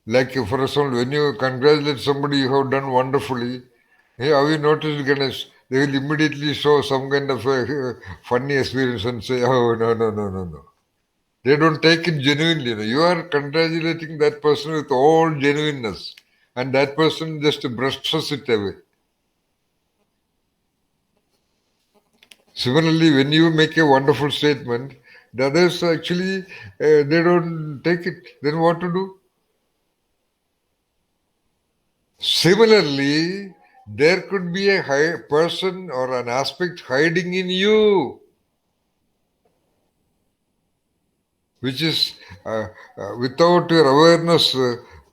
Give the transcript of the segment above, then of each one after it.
Like, for example, when you congratulate somebody, you have done wonderfully. Hey, have you noticed, Ganesh? They will immediately show some kind of a funny experience and say, "Oh, no, no, no, no, no." They don't take it genuinely. You are congratulating that person with all genuineness, and that person just brushes it away. Similarly, when you make a wonderful statement, the others actually they don't take it. Then what to do? Similarly, there could be a person or an aspect hiding in you, which is without your awareness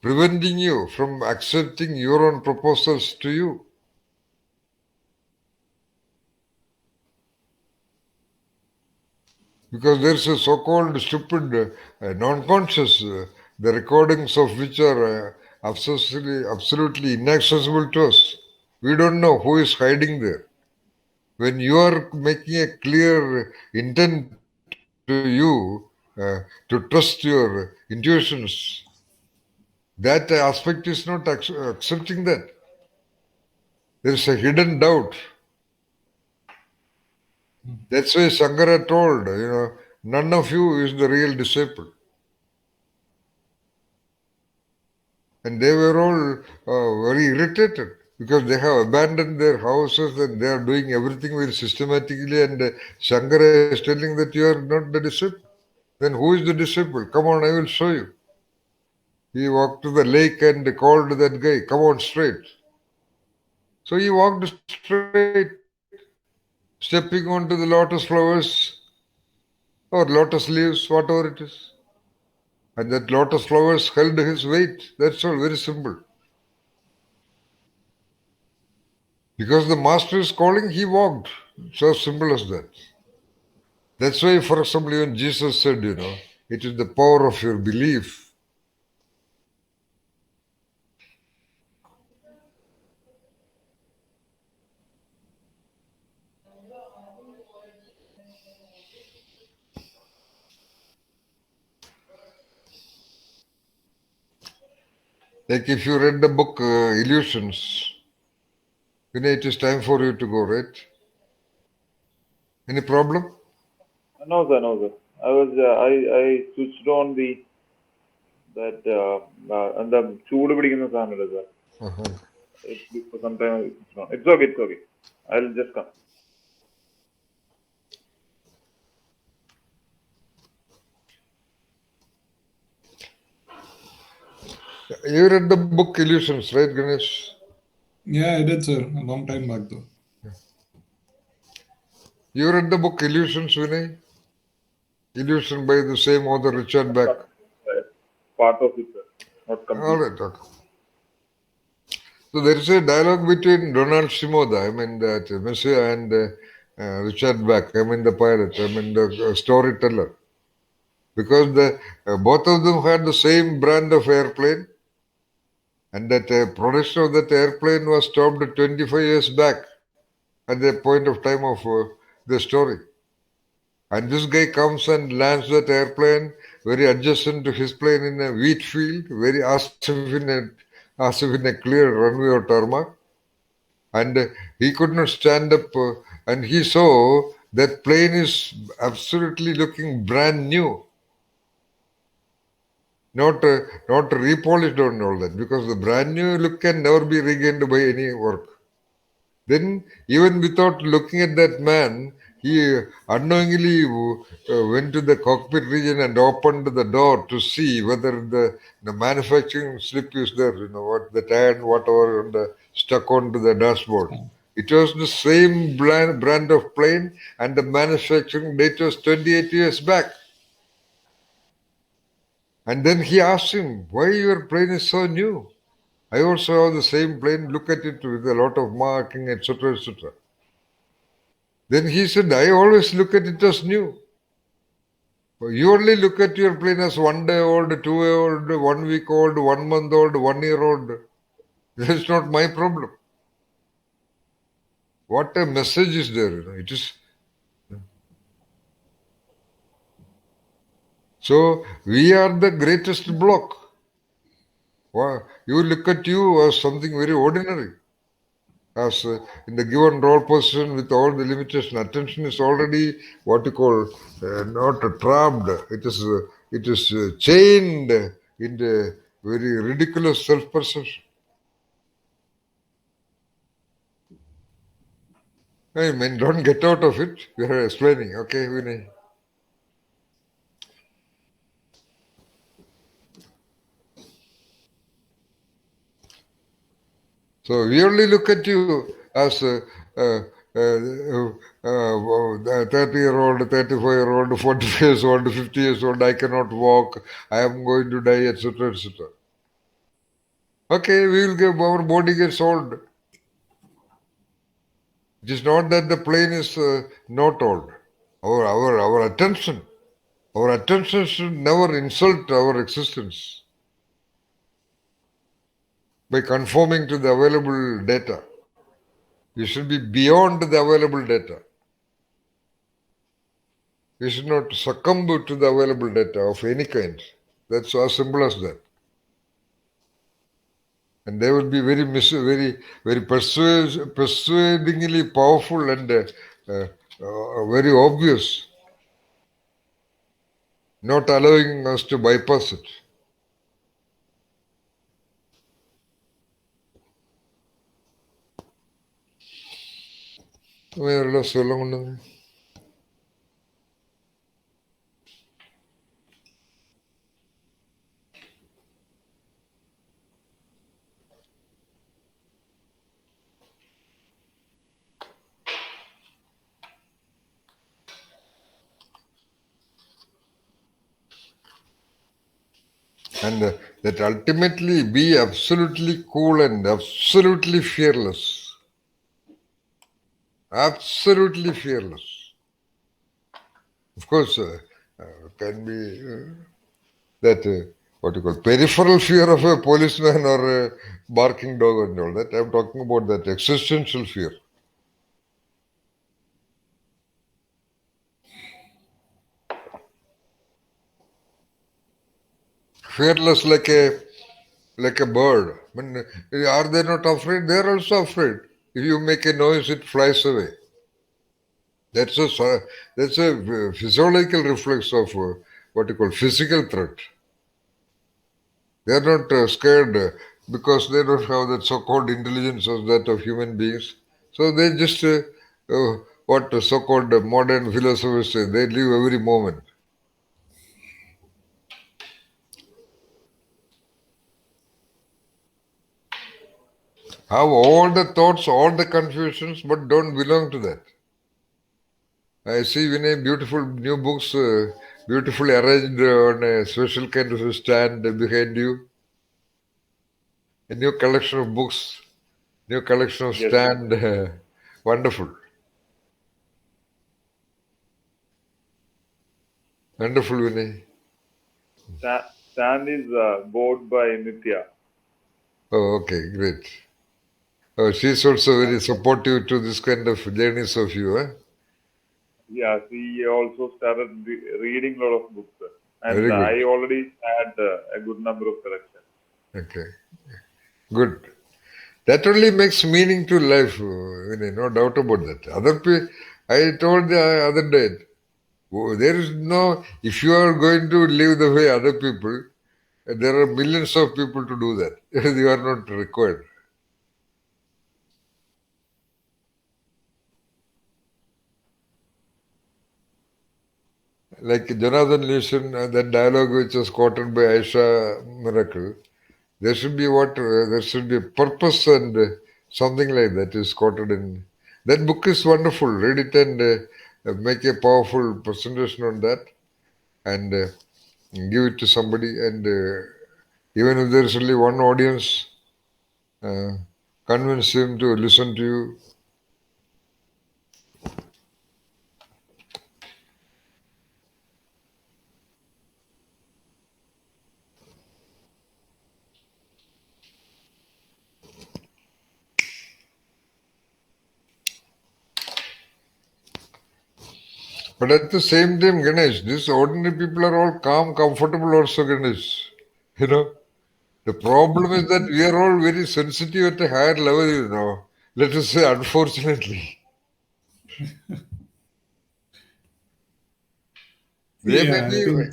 preventing you from accepting your own proposals to you. Because there's a so-called stupid non-conscious, the recordings of which are absolutely inaccessible to us. We don't know who is hiding there. When you are making a clear intent to you to trust your intuitions, that aspect is not accepting that. There is a hidden doubt. That's why Shankara told, none of you is the real disciple. And they were all very irritated because they have abandoned their houses and they are doing everything very systematically. And Shankara is telling that you are not the disciple. Then who is the disciple? Come on, I will show you. He walked to the lake and called that guy, come on straight. So he walked straight, stepping onto the lotus flowers or lotus leaves, whatever it is. And that lotus flowers held his weight. That's all, very simple. Because the master is calling, he walked. So simple as that. That's why, for example, even Jesus said, it is the power of your belief. Like if you read the book Illusions, it is time for you to go, right? Any problem? No, sir, no, sir. I switched on and the ചൂട് പിടിക്കുന്ന സാധനമില്ല sir. Uh-huh. For some time it's not. It's okay, it's okay. I'll just come. You read the book Illusions, right, Ganesh? Yeah, I did, sir. A long time back, though. You read the book Illusions, Vinay? Illusion by the same author, Richard Bach. Part of it, sir. Not complete. All right, okay. So there is a dialogue between Donald Shimoda, that Monsieur, and Richard Bach, the pirate, the storyteller. Because both of them had the same brand of airplane, and that production of that airplane was stopped 25 years back at the point of time of the story. And this guy comes and lands that airplane very adjacent to his plane in a wheat field, very as if in a clear runway or tarmac. And he could not stand up, and he saw that plane is absolutely looking brand new, not repolished and all that, because the brand new look can never be regained by any work. Then, even without looking at that man, he unknowingly went to the cockpit region and opened the door to see whether the manufacturing slip is there, what the tire and whatever stuck onto the dashboard. It was the same brand of plane, and the manufacturing date was 28 years back. And then he asked him, why your plane is so new? I also have the same plane, look at it with a lot of marking, etc., etc. Then he said, I always look at it as new. You only look at your plane as 1 day old, 2 day old, 1 week old, 1 month old, 1 year old. That's not my problem. What a message is there, it is. So we are the greatest block. You look at you as something very ordinary. As in the given role position with all the limitation, attention is already what you call not trapped. It is chained into very ridiculous self-perception. I mean, don't get out of it. We are explaining. Okay, Vinay. So we only look at you as uh, 30-year-old, 35-year-old, 40 years old, 50 years old. I cannot walk. I am going to die, etc., etc. Okay, we will get our body gets old. It is not that the plane is not old. Our attention should never insult our existence by conforming to the available data. We should be beyond the available data. We should not succumb to the available data of any kind. That's as simple as that. And they will be very persuadingly powerful and very obvious, not allowing us to bypass it. വേറെയുള്ള സ്ഥലം കൊണ്ടുവന്ന് and that ultimately be absolutely cool and absolutely fearless. Absolutely fearless. Of course, can be that what you call peripheral fear of a policeman or a barking dog and all that. I'm talking about that existential fear. Fearless like a bird. I mean, are they not afraid? They are also afraid. If you make a noise, it flies away. That's a physiological reflex of what you call physical threat. They are not scared because they don't have that so-called intelligence of that of human beings. So they just what so-called modern philosophers say. They live every moment. Have all the thoughts, all the confusions, but don't belong to that. I see Vinay beautiful new books, beautifully arranged on a special kind of a stand behind you. A new collection of books, new collection of Yes. stand. Wonderful. Wonderful, Vinay. Stan is bought by Nitya. Oh, okay, great. Oh, she's also very supportive to this kind of journeys of you, huh? Yeah, she also started reading a lot of books. And Very good. I already had a good number of collections. Okay, good. That only makes meaning to life, Vinay, no doubt about that. I told the other day, there is no, if you are going to live the way other people, there are millions of people to do that. You are not required. Like Jonathan Leeson, that dialogue which was quoted by Aisha Miracle, there should be there should be a purpose and something like that is quoted in that book. Is wonderful. Read it and make a powerful presentation on that and give it to somebody. And even if there is only one audience, uh, convince him to listen to you. But at the same time, Ganesh, these ordinary people are all calm, comfortable also, Ganesh. You know, The problem is that we are all very sensitive at a higher level. Let us say, unfortunately. They may Yeah, I be, think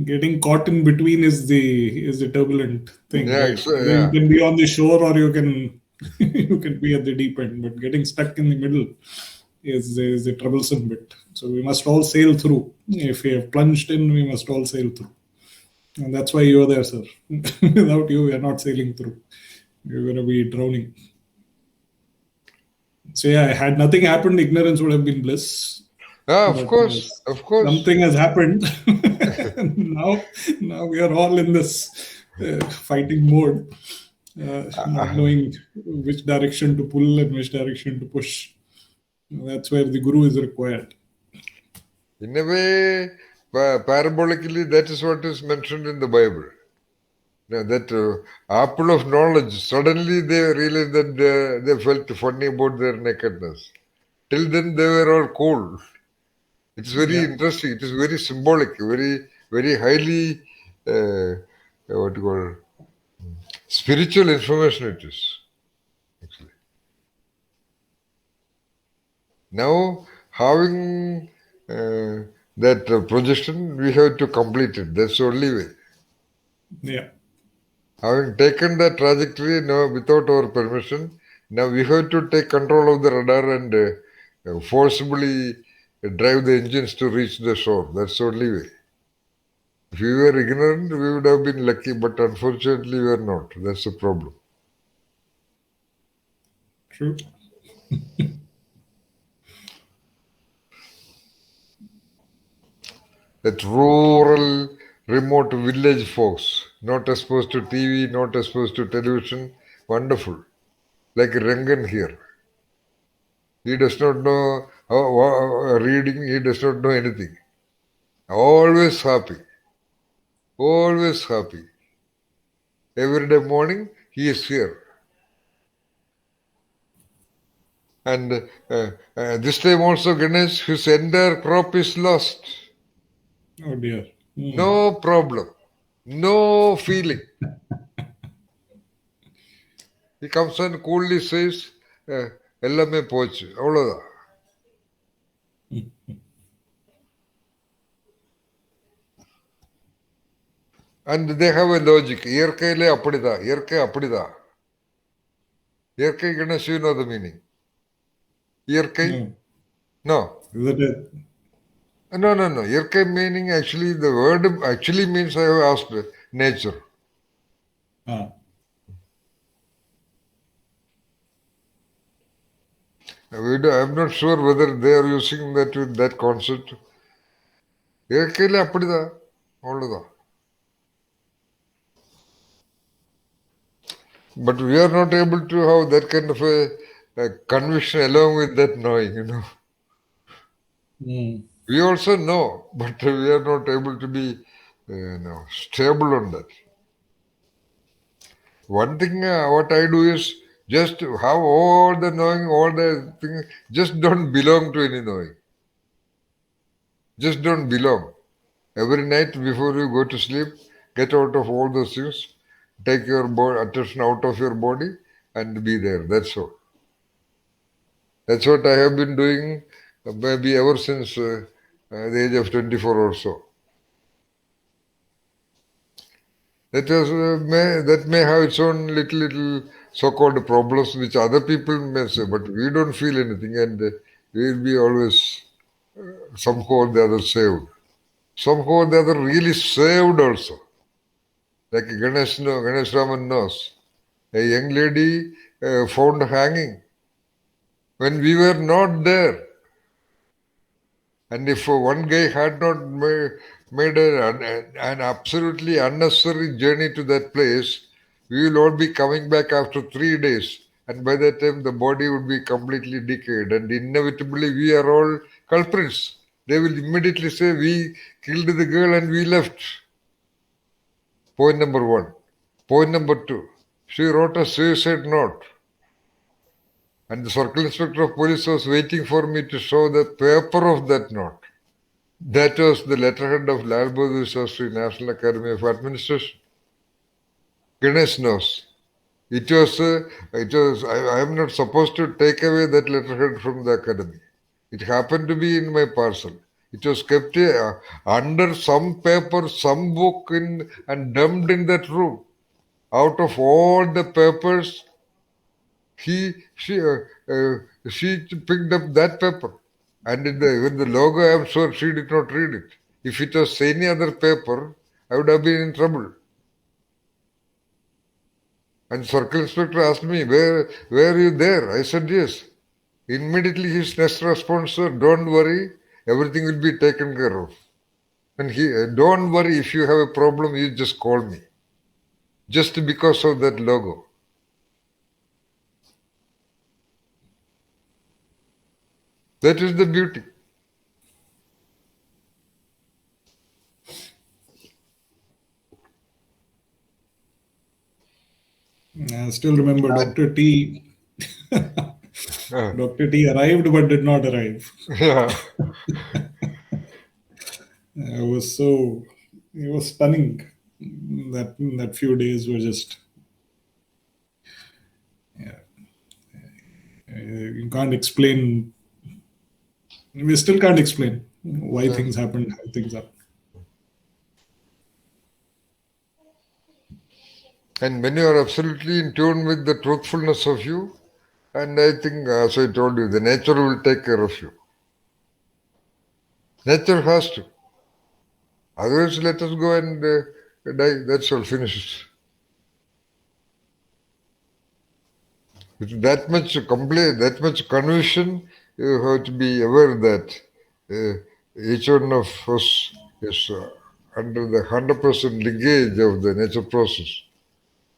getting caught in between is the turbulent thing, yeah, right? Either you yeah. can be on the shore or you can you can be at the deep end, but getting stuck in the middle is the troublesome bit. So we must all sail through. If we have plunged in, we must all sail through. And that's why you're there, sir. Without you, we are not sailing through. We're going to be drowning. So yeah, had nothing happened, ignorance would have been bliss. Of But course, of course. something has happened. now we are all in this fighting mode, not knowing which direction to pull and which direction to push. That's where the guru is required. In a way, parabolically, that is what is mentioned in the Bible. That apple of knowledge, suddenly they realized that they felt funny about their nakedness. Till then, they were all cool. It's very Yeah, interesting. It is very symbolic, very, very highly, what you call, spiritual information it is, actually. Now, having that projection, we have to complete it. That's the only way. yeah, Having taken the trajectory now without our permission, now we have to take control of the radar and forcibly drive the engines to reach the shore. That's the only way. If we were ignorant, we would have been lucky, but unfortunately, we are not. That's the problem. true. That rural, remote village folks, not exposed to TV, not exposed to television, wonderful. Like Rangan here. He does not know reading, he does not know anything. Always happy. Always happy. Every day morning, he is here. And this time also, Ganesh, his entire crop is lost. Oh dear. No problem. No feeling. He comes and coolly says, எல்லாமே போச்சு அவ்வளோதான். And they have a logic. இயற்கையிலே அப்படிதான். இயற்கை அப்படிதான். இயற்கை Ganesh, you know the meaning. இயற்கை? No. No. Is it a, No. இயற்கை meaning actually, the word actually means, I have asked, nature. ah, I'm not sure whether they are using that with that concept. இயற்கையிலே அப்படிதான். அவ்வளோதான். But we are not able to have that kind of a conviction along with that knowing. We also know, but we are not able to be stable on that. One thing what I do is just have all the knowing, all the things, just don't belong to any knowing. Just don't belong. Every night before you go to sleep, get out of all those things, take your attention out of your body and be there. That's all. That's what I have been doing maybe ever since the age of 24 or so. That may have its own little so-called problems which other people may say, but we don't feel anything, and we will be always somehow or the other saved. Somehow or the other really saved also. Like Ganesh Raman knows. A young lady found hanging when we were not there. And if one guy had not made an absolutely unnecessary journey to that place, we will all be coming back after 3 days. And by that time, the body would be completely decayed. And inevitably, we are all culprits. They will immediately say, we killed the girl and we left. Point number 1. Point number 2. She wrote a suicide note. And the circle inspector of police was waiting for me to show the paper of that note. That was the letterhead of Lal Bahadur Shastri, National Academy of Administration. Ganesh knows. I am not supposed to take away that letterhead from the academy. It happened to be in my parcel. It was kept under some paper, some book and dumped in that room. Out of all the papers, he, she, uh, uh, she picked up that paper. And with the logo, I am sure she did not read it. If it was any other paper, I would have been in trouble. And circle inspector asked me, were you there? I said, yes. Immediately his next response was, don't worry, everything will be taken care of. And don't worry, if you have a problem, you just call me. Just because of that logo. That is the beauty. I still remember Dr. T. Uh, Dr. T arrived but did not arrive. yeah. It was stunning. That few days were just, you can't explain. We still can't explain why things happened, how things happened. And when you are absolutely in tune with the truthfulness of you, and I think, as I told you, the nature will take care of you. Nature has to. Otherwise, let us go and die. That's all, finished. With that much complaint, that much conviction, you have to be aware that each one of us is under the 100% linkage of the nature process.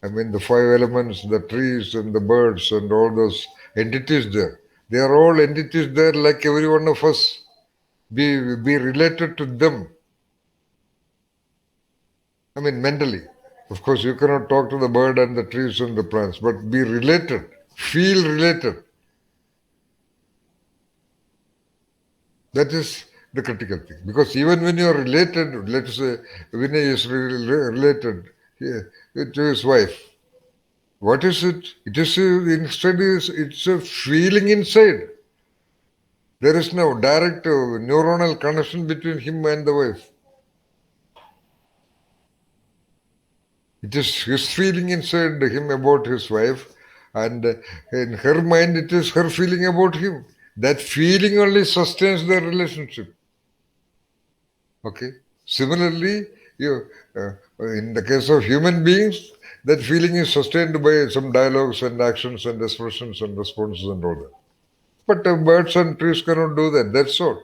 I mean, the five elements, the trees and the birds and all those entities there. They are all entities there like every one of us. Be related to them. I mean, mentally. Of course, you cannot talk to the bird and the trees and the plants, but be related. Feel related. That is the critical thing. Because even when you are related, let's say Vinay is related to his wife. What is it? It is instead it's a feeling inside. There is no direct neuronal connection between him and the wife. It is his feeling inside him about his wife, and in her mind it is her feeling about him. That feeling only sustains their relationship. Okay. Similarly, in the case of human beings, that feeling is sustained by some dialogues and actions and expressions and responses and all that. But birds and trees cannot do that. That's all.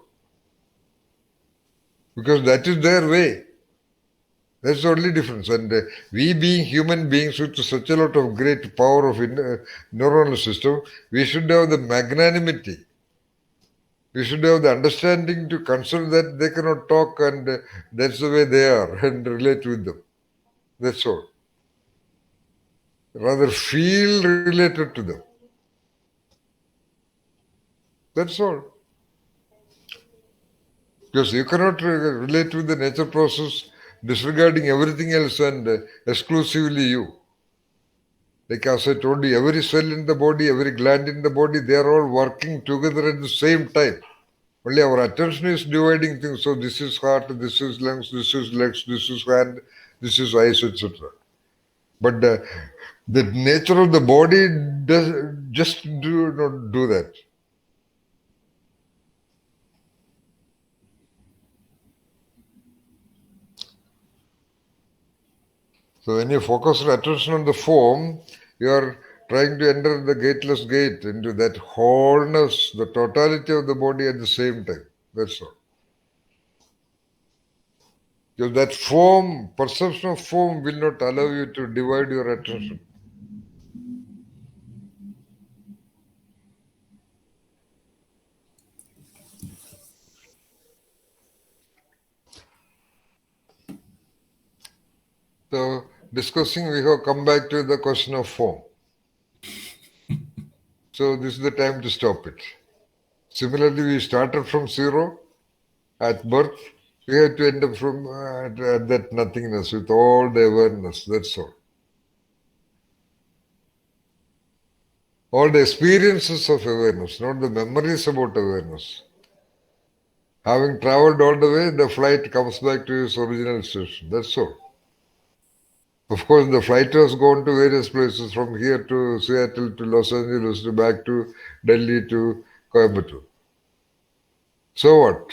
Because that is their way. That's the only difference. And we being human beings with such a lot of great power of neuronal system, we should have the magnanimity. We should have the understanding to consider that they cannot talk and that's the way they are and relate with them. That's all. Rather feel related to them. That's all. Because you cannot relate with the nature process disregarding everything else and exclusively you. Like as I told you, every cell in the body, every gland in the body, they are all working together at the same time. Only our attention is dividing things. So this is heart, this is lungs, this is legs, this is hand, this is eyes, etc. But the nature of the body does just do not do that. So when you focus your attention on the form, you are trying to enter the gateless gate into that wholeness, the totality of the body at the same time. That's all. Because that form, perception of form will not allow you to divide your attention. So discussing, we have come back to the question of form. So this is the time to stop it. Similarly, we started from zero at birth. We have to end up from at that nothingness with all the awareness. That's all. All the experiences of awareness, not the memories about awareness. Having traveled all the way, the flight comes back to its original station. That's all. Of course, the flight has gone to various places from here to Seattle to Los Angeles to back to Delhi to Coimbatore. So what?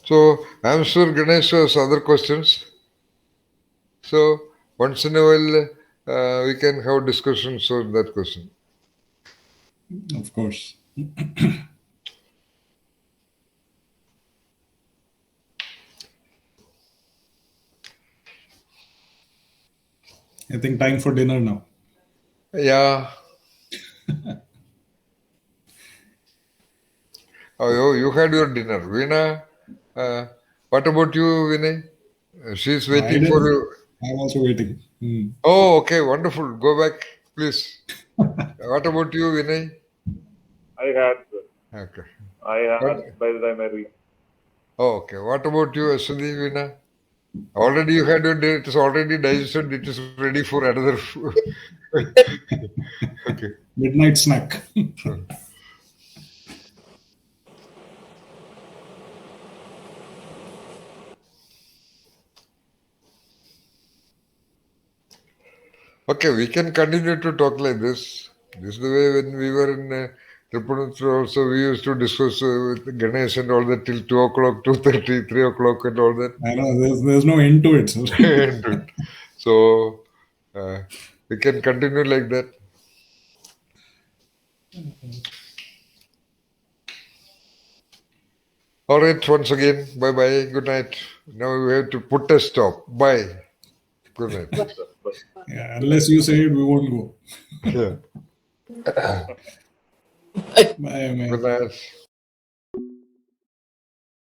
So I'm sure Ganesh has other questions. So once in a while we can have discussions on that question. Of course. I think time for dinner now. Yeah. Oh, you had your dinner. Veena, what about you, Vinay? She's I waiting for didn't. you. I'm also waiting. Oh, okay, wonderful. Go back, please. What about you, Vinay? I had, sir. Okay. I What? had by the time I reached. Oh, okay. What about you, Ashwini, Veena? Already you had your dinner. It is already digested. It is ready for another. Okay. Midnight snack. Okay, we can continue to talk like this. This is the way when we were in Tripunithur also, we used to discuss with Ganesh and all that till 2 o'clock, 2:30, 3 o'clock and all that. I know there's no end to it. Sir. And so we can continue like that. All right, once again, bye bye, good night. Now we have to put a stop. Bye. Good night. But Yeah, unless you say it, we won't go. Yeah. Bye, man. Good night.